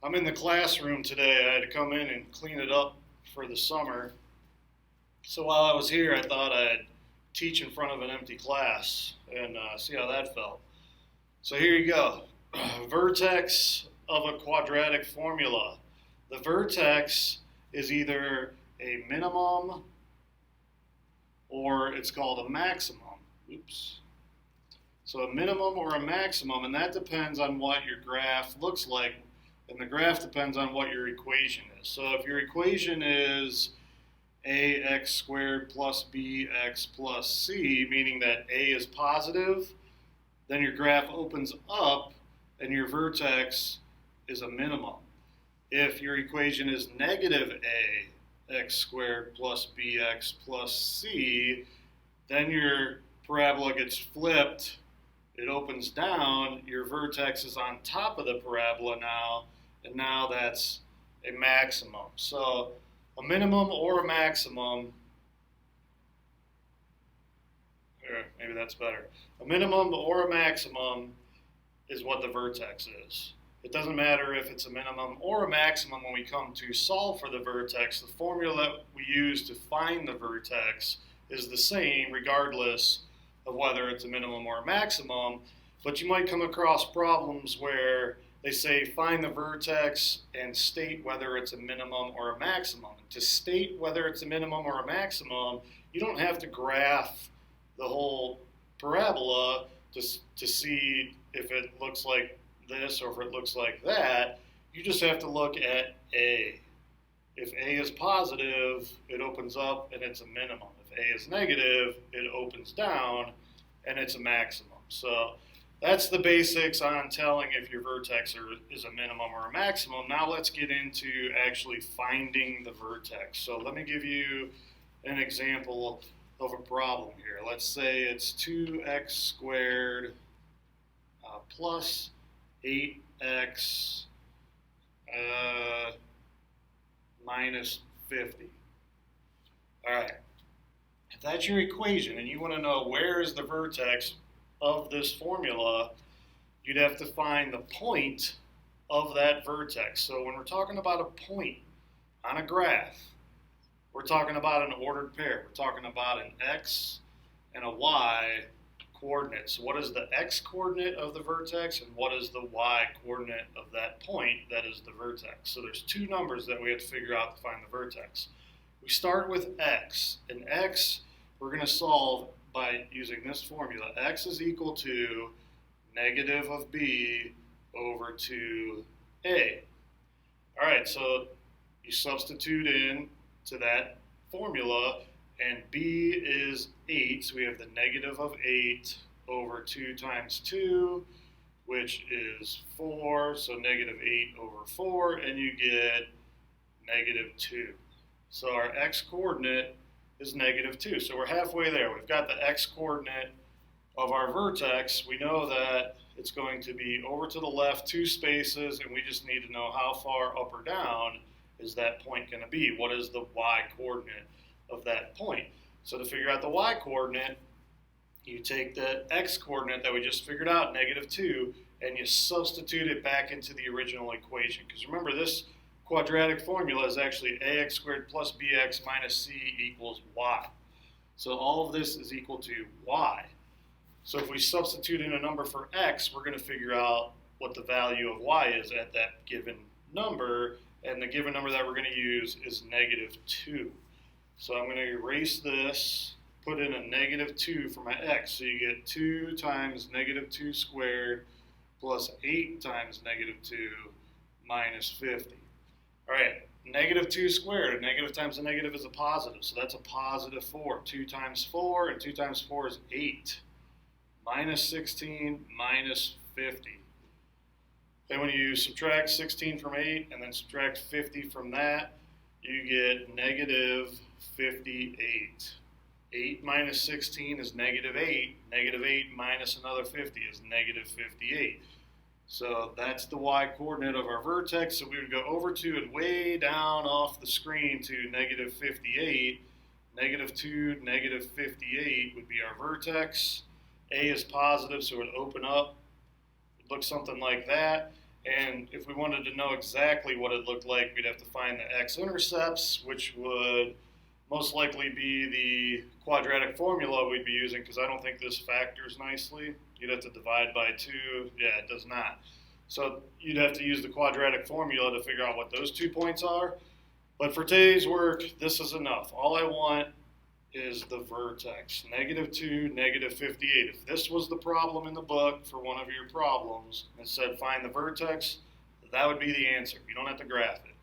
I'm in the classroom today. I had to come in and clean it up for the summer. So while I was here, I thought I'd teach in front of an empty class and see how that felt. So here you go. Vertex of a quadratic formula. The vertex is either a minimum or it's called a maximum. Oops. So a minimum or a maximum, and that depends on what your graph looks like, and the graph depends on what your equation is. So if your equation is ax squared plus bx plus c, meaning that a is positive, then your graph opens up and your vertex is a minimum. If your equation is negative ax squared plus bx plus c, then your parabola gets flipped. It opens down, your vertex is on top of the parabola now, and now that's a maximum. So a minimum or a maximum, here, maybe that's better. A minimum or a maximum is what the vertex is. It doesn't matter if it's a minimum or a maximum when we come to solve for the vertex. The formula that we use to find the vertex is the same regardless of whether it's a minimum or a maximum, but you might come across problems where they say find the vertex and state whether it's a minimum or a maximum. To state whether it's a minimum or a maximum, you don't have to graph the whole parabola to see if it looks like this or if it looks like that. You just have to look at A. If A is positive, it opens up and it's a minimum. If A is negative, it opens down and it's a maximum. So that's the basics on telling if your vertex is a minimum or a maximum. Now let's get into actually finding the vertex. So let me give you an example of a problem here. Let's say it's 2x squared plus 8x minus 50. All right. If that's your equation and you want to know where is the vertex of this formula, you'd have to find the point of that vertex. So when we're talking about a point on a graph, we're talking about an ordered pair. We're talking about an x and a y coordinate. So what is the x coordinate of the vertex and what is the y coordinate of that point that is the vertex? So there's two numbers that we have to figure out to find the vertex. We start with x, and x we're going to solve by using this formula. X is equal to negative of b over 2a. All right, so you substitute in to that formula, and b is 8, so we have the negative of 8 over 2 times 2, which is 4, so negative 8 over 4, and you get negative 2. So our x-coordinate is negative 2. So we're halfway there. We've got the x-coordinate of our vertex. We know that it's going to be over to the left 2 spaces, and we just need to know how far up or down is that point going to be. What is the y-coordinate of that point? So to figure out the y-coordinate, you take the x-coordinate that we just figured out, negative 2, and you substitute it back into the original equation. Because remember, this quadratic formula is actually ax squared plus bx minus c equals y. So all of this is equal to y. So if we substitute in a number for x, we're going to figure out what the value of y is at that given number, and the given number that we're going to use is negative 2. So I'm going to erase this, put in a negative 2 for my x, so you get 2 times negative 2 squared plus 8 times negative 2 minus 50. All right, negative 2 squared, a negative times a negative is a positive, so that's a positive 4. 2 times 4, and 2 times 4 is 8. Minus 16 minus 50. Then when you subtract 16 from 8 and then subtract 50 from that, you get negative 58. 8 minus 16 is negative 8. Negative 8 minus another 50 is negative 58. So that's the y-coordinate of our vertex. So we would go over to and way down off the screen to negative 58. Negative 2, negative 58 would be our vertex. A is positive, so it would open up. It looks something like that. And if we wanted to know exactly what it looked like, we'd have to find the x-intercepts, which would most likely be the quadratic formula we'd be using, because I don't think this factors nicely. You'd have to divide by 2. Yeah, it does not. So you'd have to use the quadratic formula to figure out what those 2 points are. But for today's work, this is enough. All I want is the vertex, -2, -58. If this was the problem in the book for one of your problems, and it said find the vertex, that would be the answer. You don't have to graph it.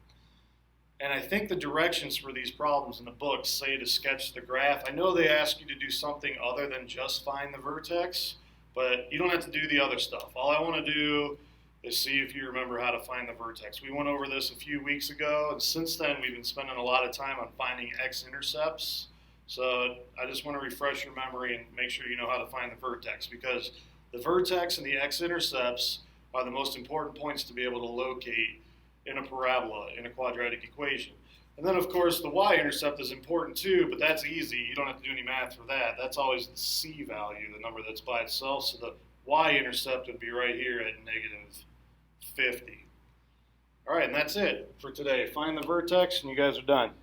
And I think the directions for these problems in the book say to sketch the graph. I know they ask you to do something other than just find the vertex, but you don't have to do the other stuff. All I want to do is see if you remember how to find the vertex. We went over this a few weeks ago, and since then we've been spending a lot of time on finding x-intercepts. So I just want to refresh your memory and make sure you know how to find the vertex, because the vertex and the x-intercepts are the most important points to be able to locate in a parabola, in a quadratic equation. And then, of course, the y-intercept is important too, but that's easy. You don't have to do any math for that. That's always the c value, the number that's by itself. So the y-intercept would be right here at -50. All right, and that's it for today. Find the vertex, and you guys are done.